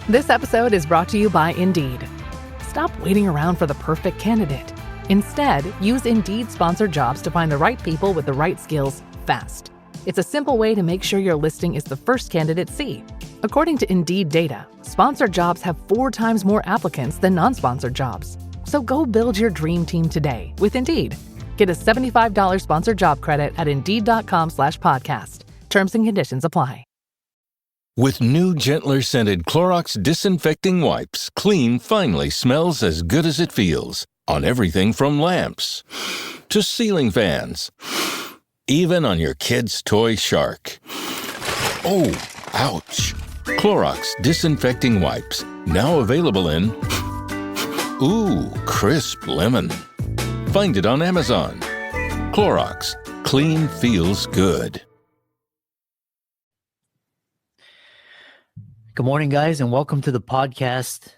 This episode is brought to you by Indeed. Stop waiting around for the perfect candidate. Instead, use Indeed sponsored jobs to find the right people with the right skills fast. It's a simple way to make sure your listing is the first candidates see. According to Indeed data, sponsored jobs have 4 times more applicants than non-sponsored jobs. So go build your dream team today with Indeed. Get a $75 sponsored job credit at Indeed.com/podcast. Terms and conditions apply. With new, gentler scented Clorox disinfecting wipes, clean finally smells as good as it feels. On everything from lamps to ceiling fans. Even on your kid's toy shark. Oh, ouch. Clorox disinfecting wipes. Now available in crisp lemon. Find it on Amazon. Clorox. Clean feels good. Good morning, guys, and welcome to the podcast.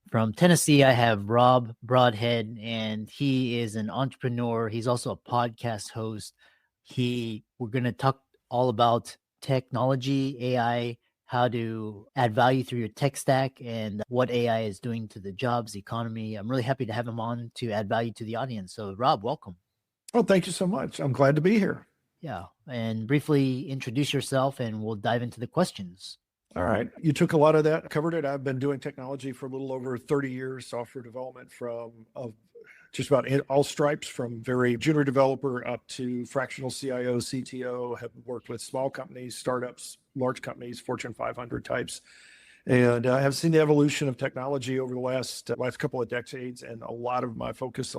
From Tennessee, I have Rob Broadhead, and he is an entrepreneur. He's also a podcast host. We're going to talk all about technology, AI, how to add value through your tech stack, and what AI is doing to the jobs, economy. I'm really happy to have him on to add value to the audience. So, Rob, welcome. Oh, thank you so much. I'm glad to be here. Yeah, and briefly introduce yourself, and we'll dive into the questions. All right. You took a lot of that, covered it. I've been doing technology for a little over 30 years, software development from just about all stripes, from very junior developer up to fractional CIO, CTO, have worked with small companies, startups, large companies, Fortune 500 types. And I have seen the evolution of technology over the last couple of decades. And a lot of my focus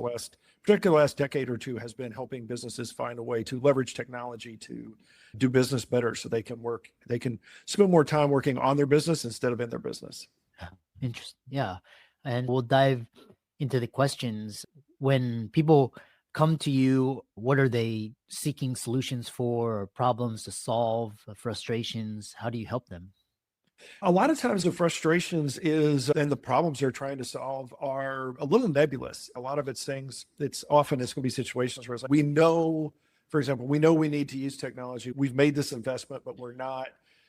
particularly the last decade or two, has been helping businesses find a way to leverage technology to do business better, so they can spend more time working on their business instead of in their business. Interesting. Yeah. And we'll dive into the questions. When people come to you, what are they seeking solutions for, or problems to solve, frustrations? How do you help them? A lot of times the frustrations and the problems they're trying to solve are a little nebulous. A lot of it's things, it's going to be situations where it's like, we know, for example, we need to use technology. We've made this investment, but we're not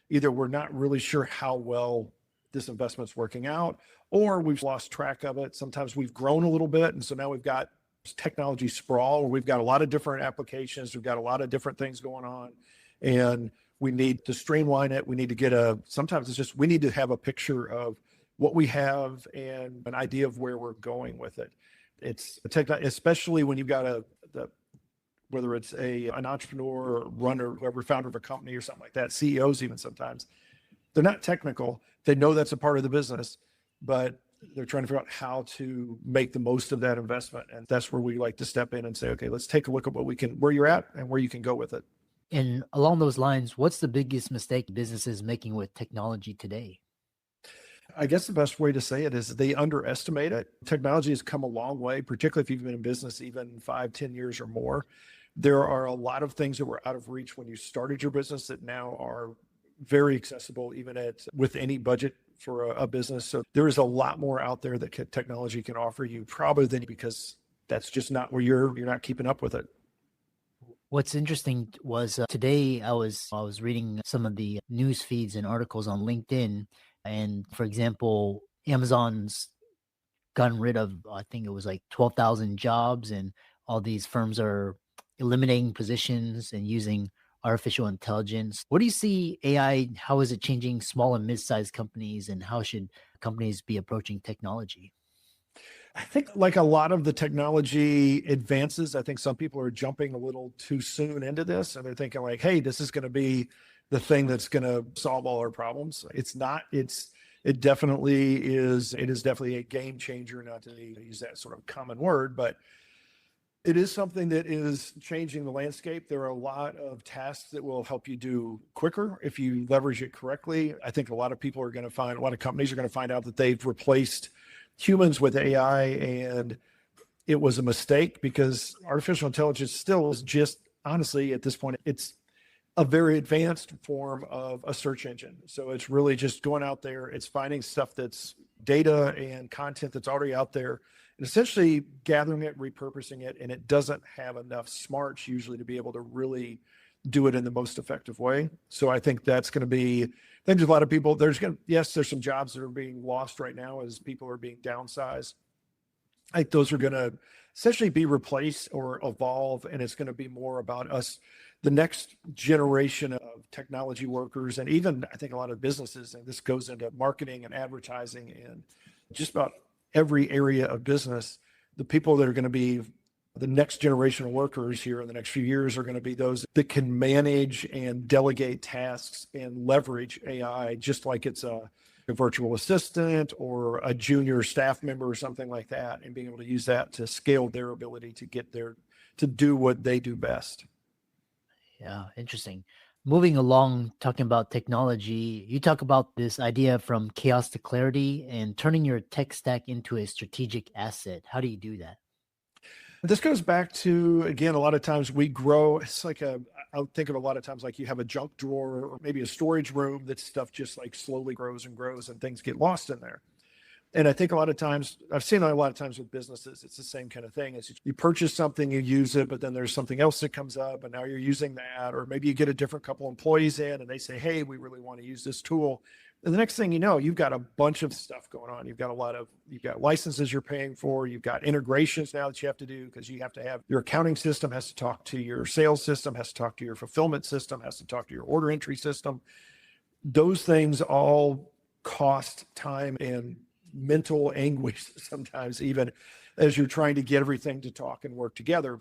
really sure how well this investment's working out, or we've lost track of it. Sometimes we've grown a little bit. And so now we've got technology sprawl, where we've got a lot of different applications. We've got a lot of different things going on, and we need to streamline it. We need to sometimes it's just, we need to have a picture of what we have and an idea of where we're going with it. It's especially when you've got whether it's an entrepreneur or runner, whoever, founder of a company or something like that, CEOs even sometimes, they're not technical. They know that's a part of the business, but they're trying to figure out how to make the most of that investment. And that's where we like to step in and say, okay, let's take a look at where you're at and where you can go with it. And along those lines, what's the biggest mistake businesses making with technology today? I guess the best way to say it is they underestimate it. Technology has come a long way, particularly if you've been in business even 5-10 years or more. There are a lot of things that were out of reach when you started your business that now are very accessible, even with any budget for a business. So there is a lot more out there that technology can offer you, probably because that's just not where you're not keeping up with it. What's interesting was today I was reading some of the news feeds and articles on LinkedIn, and for example, Amazon's gotten rid of, I think it was like 12,000 jobs, and all these firms are eliminating positions and using artificial intelligence. What do you see AI? How is it changing small and mid-sized companies, and how should companies be approaching technology? I think, like a lot of the technology advances, I think some people are jumping a little too soon into this, and they're thinking like, hey, this is going to be the thing that's going to solve all our problems. It's not. It definitely is. It is definitely a game changer, not to use that sort of common word, but it is something that is changing the landscape. There are a lot of tasks that will help you do quicker if you leverage it correctly. I think a lot of companies are going to find out that they've replaced humans with AI, and it was a mistake, because artificial intelligence still is just, honestly, at this point, it's a very advanced form of a search engine. So it's really just going out there, it's finding stuff that's data and content that's already out there, and essentially gathering it, repurposing it, and it doesn't have enough smarts usually to be able to really do it in the most effective way. So I think that's going to be think there's a lot of people, there's some jobs that are being lost right now as people are being downsized. I think those are going to essentially be replaced or evolve, and it's going to be more about us, the next generation of technology workers, and even I think a lot of businesses, and this goes into marketing and advertising and just about every area of business. The people that are going to be the next generation of workers here in the next few years are going to be those that can manage and delegate tasks and leverage AI, just like it's a virtual assistant or a junior staff member or something like that, and being able to use that to scale their ability to get there, to do what they do best. Yeah, interesting. Moving along, talking about technology, you talk about this idea from chaos to clarity and turning your tech stack into a strategic asset. How do you do that? This goes back to, again, a lot of times we grow. It's like I would think of a lot of times like you have a junk drawer or maybe a storage room that stuff just like slowly grows and grows and things get lost in there. And I think a lot of times, I've seen a lot of times with businesses, it's the same kind of thing. Is you purchase something, you use it, but then there's something else that comes up and now you're using that. Or maybe you get a different couple employees in and they say, hey, we really want to use this tool. And the next thing you know, you've got a bunch of stuff going on. You've got licenses you're paying for. You've got integrations now that you have to do, because you have to have your accounting system has to talk to your sales system, has to talk to your fulfillment system, has to talk to your order entry system. Those things all cost time and mental anguish sometimes, even as you're trying to get everything to talk and work together.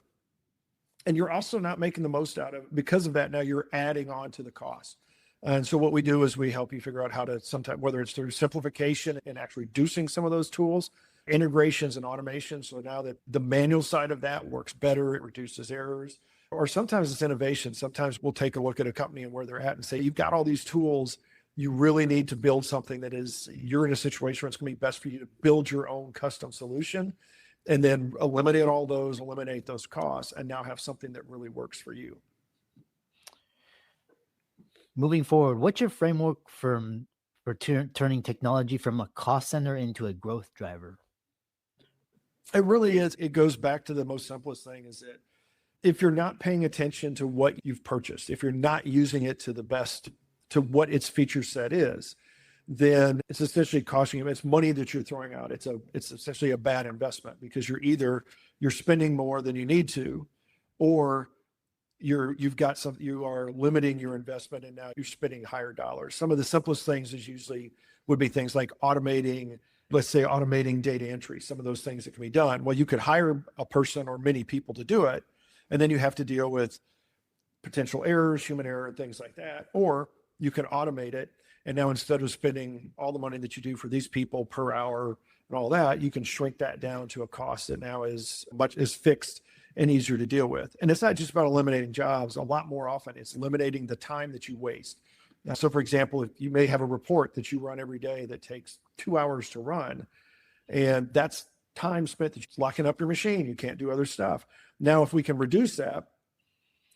And you're also not making the most out of it. Because of that, now you're adding on to the cost. And so what we do is we help you figure out how to sometimes, whether it's through simplification and actually reducing some of those tools, integrations and automation. So now that the manual side of that works better, it reduces errors. Or sometimes it's innovation. Sometimes we'll take a look at a company and where they're at and say, you've got all these tools. You really need to build something that is, you're in a situation where it's going to be best for you to build your own custom solution, and then eliminate those costs, and now have something that really works for you. Moving forward, what's your framework for turning technology from a cost center into a growth driver? It really is. It goes back to the most simplest thing, is that if you're not paying attention to what you've purchased, if you're not using it to the best, to what its feature set is, then it's essentially costing you. It's money that you're throwing out. It's essentially a bad investment, because you're spending more than you need to, or you are limiting your investment and now you're spending higher dollars. Some of the simplest things would be things like automating data entry, some of those things that can be done. Well, you could hire a person or many people to do it, and then you have to deal with potential errors, human error, and things like that. Or you can automate it, and now instead of spending all the money that you do for these people per hour and all that, you can shrink that down to a cost that now is fixed and easier to deal with. And it's not just about eliminating jobs. A lot more often, it's eliminating the time that you waste. So for example, if you may have a report that you run every day that takes 2 hours to run, and that's time spent that you're locking up your machine. You can't do other stuff. Now, if we can reduce that,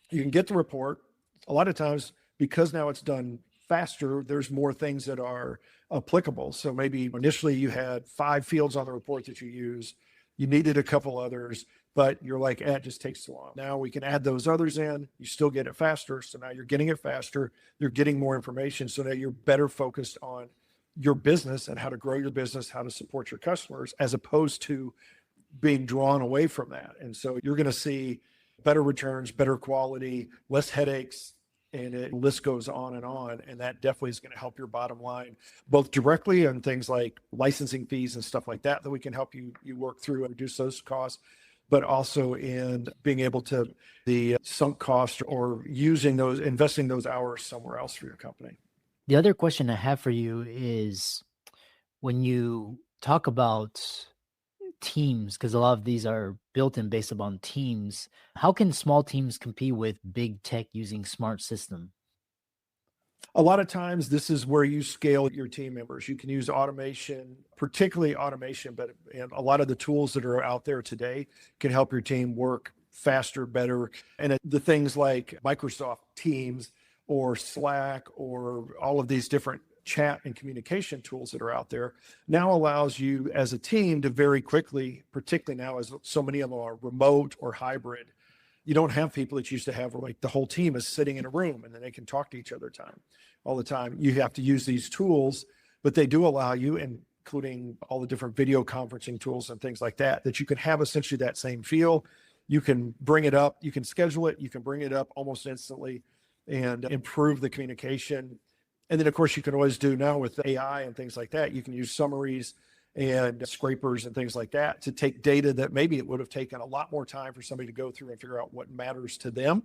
you can get the report. A lot of times, because now it's done faster, there's more things that are applicable. So maybe initially you had 5 fields on the report that you use. You needed a couple others, but you're like, it just takes too long. Now we can add those others in. You still get it faster. So now you're getting it faster. You're getting more information. So now you're better focused on your business and how to grow your business, how to support your customers, as opposed to being drawn away from that. And so you're going to see better returns, better quality, less headaches, and the list goes on. And that definitely is going to help your bottom line, both directly on things like licensing fees and stuff like that we can help you work through and reduce those costs, but also in being able to the sunk cost or investing those hours somewhere else for your company. The other question I have for you is, when you talk about teams, because a lot of these are built and based upon teams, how can small teams compete with big tech using smart system? A lot of times this is where you scale your team members. You can use automation, particularly automation, and a lot of the tools that are out there today can help your team work faster, better. And the things like Microsoft Teams or Slack or all of these different chat and communication tools that are out there now allows you as a team to very quickly, particularly now as so many of them are remote or hybrid, You don't have people that you used to have where like the whole team is sitting in a room and then they can talk to each other all the time. You have to use these tools, but they do allow you, including all the different video conferencing tools and things like that, that you can have essentially that same feel. You can bring it up, you can schedule it, you can bring it up almost instantly and improve the communication. And then of course you can always do now with AI and things like that, you can use summaries and scrapers and things like that to take data that maybe it would have taken a lot more time for somebody to go through and figure out what matters to them.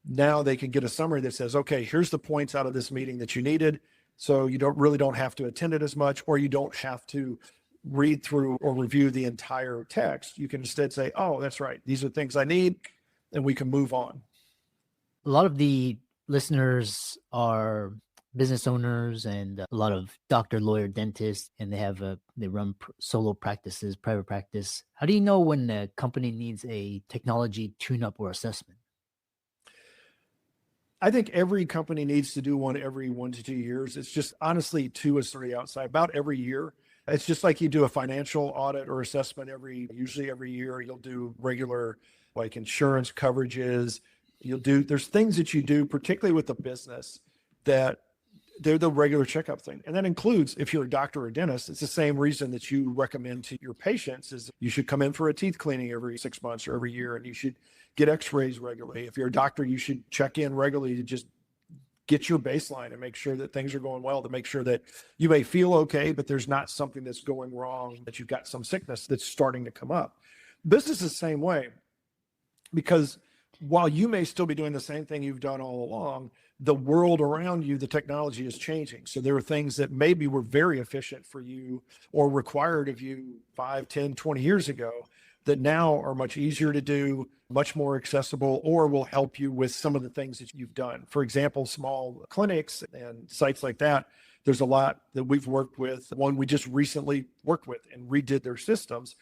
Now they can get a summary that says, okay, here's the points out of this meeting that you needed. So you don't have to attend it as much, or you don't have to read through or review the entire text. You can instead say, oh, that's right, these are things I need, and we can move on. A lot of the listeners are business owners and a lot of doctor, lawyer, dentists, and they run solo practices, private practice. How do you know when a company needs a technology tune-up or assessment? I think every company needs to do one every 1 to 2 years. It's just honestly 2 is 3 outside, about every year. It's just like you do a financial audit or assessment usually every year. You'll do regular like insurance coverages. There's things that you do, particularly with the business, that they're the regular checkup thing. And that includes, if you're a doctor or a dentist, it's the same reason that you recommend to your patients is you should come in for a teeth cleaning every 6 months or every year, and you should get x-rays regularly. If you're a doctor, you should check in regularly to just get your baseline and make sure that things are going well, to make sure that you may feel okay, but there's not something that's going wrong, that you've got some sickness that's starting to come up. Business is the same way, because while you may still be doing the same thing you've done all along, the world around you, the technology is changing. So there are things that maybe were very efficient for you or required of you 5, 10, 20 years ago that now are much easier to do, much more accessible, or will help you with some of the things that you've done. For example, small clinics and sites like that, there's a lot that we've worked with. One we just recently worked with and redid their systems.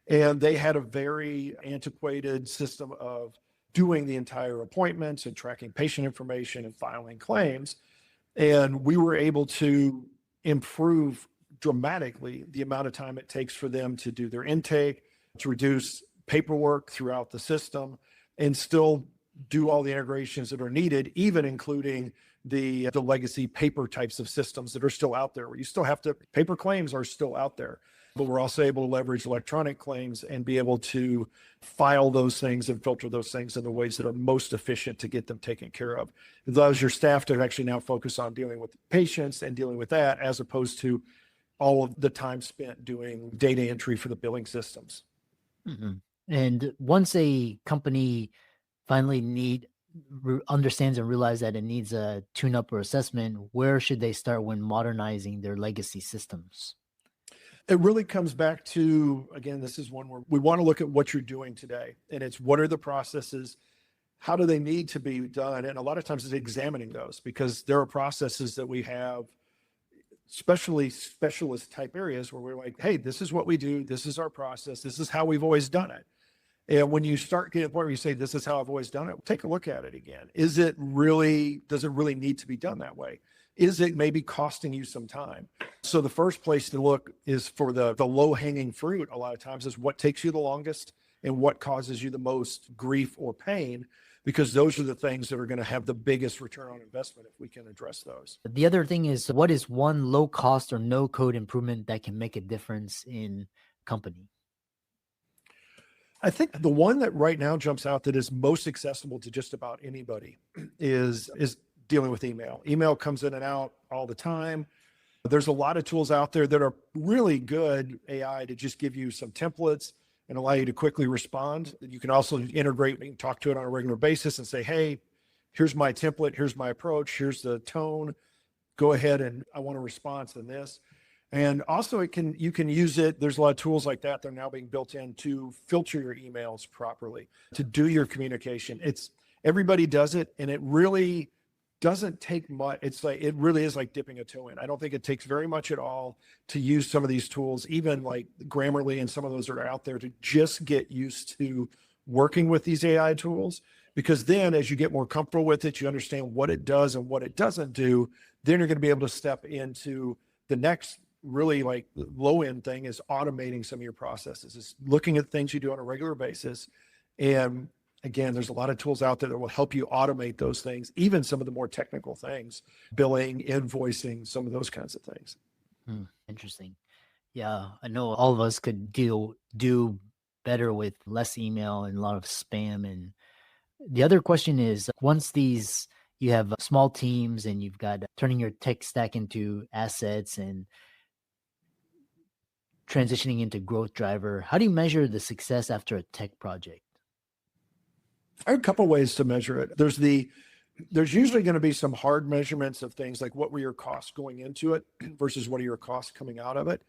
And they had a very antiquated system of doing the entire appointments and tracking patient information and filing claims. And we were able to improve dramatically the amount of time it takes for them to do their intake, to reduce paperwork throughout the system, and still do all the integrations that are needed, even including the legacy paper types of systems that are still out there, where you still have to, paper claims are still out there. But we're also able to leverage electronic claims and be able to file those things and filter those things in the ways that are most efficient to get them taken care of. It allows your staff to actually now focus on dealing with patients and dealing with that, as opposed to all of the time spent doing data entry for the billing systems. Mm-hmm. And once a company finally understands and realizes that it needs a tune-up or assessment, where should they start when modernizing their legacy systems? It really comes back to, again, this is one where we want to look at what you're doing today. And it's, what are the processes? How do they need to be done? And a lot of times it's examining those, because there are processes that we have, especially specialist type areas, where we're like, hey, this is what we do. This is our process. This is how we've always done it. And when you start getting to the point where you say, this is how I've always done it, take a look at it again. Does it really need to be done that way? Is it maybe costing you some time? So the first place to look is for the low-hanging fruit. A lot of times is what takes you the longest and what causes you the most grief or pain, because those are the things that are going to have the biggest return on investment if we can address those. The other thing is, what is one low cost or no code improvement that can make a difference in company? I think the one that right now jumps out that is most accessible to just about anybody is dealing with email. Email comes in and out all the time. There's a lot of tools out there that are really good AI to just give you some templates and allow you to quickly respond. You can also integrate and talk to it on a regular basis and say, hey, here's my template, here's my approach, here's the tone. Go ahead and I want a response in this. And also you can use it. There's a lot of tools like that. They're now being built in to filter your emails properly, to do your communication. Everybody does it, and it really doesn't take much. It really is like dipping a toe in. I don't think it takes very much at all to use some of these tools, even like Grammarly and some of those that are out there, to just get used to working with these AI tools. Because then as you get more comfortable with it, you understand what it does and what it doesn't do, then you're going to be able to step into the next really like low end thing, is automating some of your processes. Is looking at things you do on a regular basis and Again, there's a lot of tools out there that will help you automate those things, even some of the more technical things, billing, invoicing, some of those kinds of things. Interesting. Yeah, I know all of us could do better with less email and a lot of spam. And the other question is, once you have small teams and you've got turning your tech stack into assets and transitioning into growth driver, how do you measure the success after a tech project? I have a couple ways to measure it. There's usually going to be some hard measurements of things like what were your costs going into it versus what are your costs coming out of it.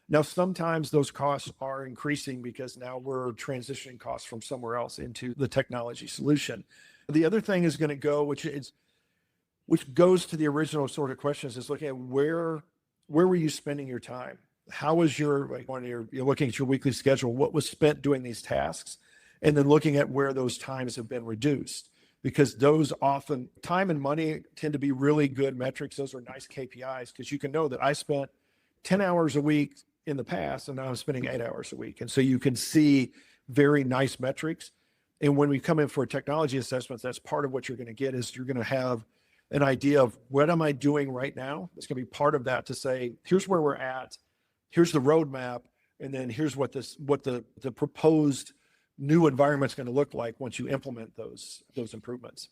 Now, sometimes those costs are increasing because now we're transitioning costs from somewhere else into the technology solution. The other thing is going to go, which goes to the original sort of questions, is looking at where were you spending your time? How was when you're looking at your weekly schedule, what was spent doing these tasks? And then looking at where those times have been reduced, because those often, time and money tend to be really good metrics. Those are nice KPIs because you can know that I spent 10 hours a week in the past and now I'm spending 8 hours a week. And so you can see very nice metrics. And when we come in for technology assessments, that's part of what you're going to get is you're going to have an idea of what am I doing right now? It's going to be part of that to say, here's where we're at, here's the roadmap, and then here's what the proposed new environment's going to look like once you implement those improvements.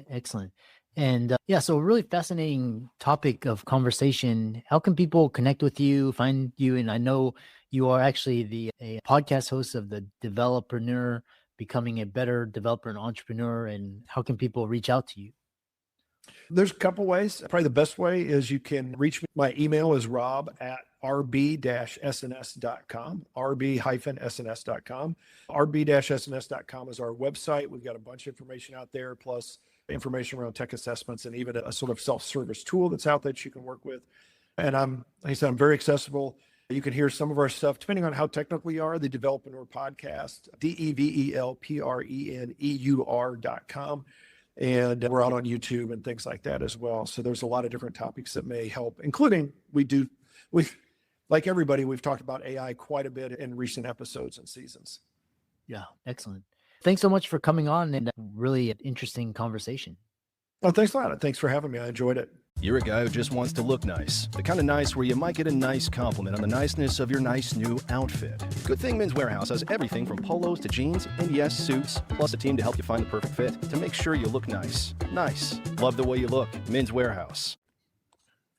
Excellent. And so a really fascinating topic of conversation. How can people connect with you, find you? And I know you are actually a podcast host of the Developerpreneur, becoming a better developer and entrepreneur. And how can people reach out to you? There's a couple ways. Probably the best way is you can reach me. My email is rob@rb-sns.com, rb-sns.com. rb-sns.com is our website. We've got a bunch of information out there, plus information around tech assessments and even a sort of self-service tool that's out there that you can work with. And like I said, I'm very accessible. You can hear some of our stuff, depending on how technical you are, the Developerpreneur podcast, develpreneur.com. And we're out on YouTube and things like that as well. So there's a lot of different topics that may help, including like everybody, we've talked about AI quite a bit in recent episodes and seasons. Yeah, excellent. Thanks so much for coming on and really an interesting conversation. Oh, thanks a lot. Thanks for having me. I enjoyed it. You're a guy who just wants to look nice. The kind of nice where you might get a nice compliment on the niceness of your nice new outfit. Good thing Men's Warehouse has everything from polos to jeans and yes, suits, plus a team to help you find the perfect fit to make sure you look nice. Nice. Love the way you look. Men's Warehouse.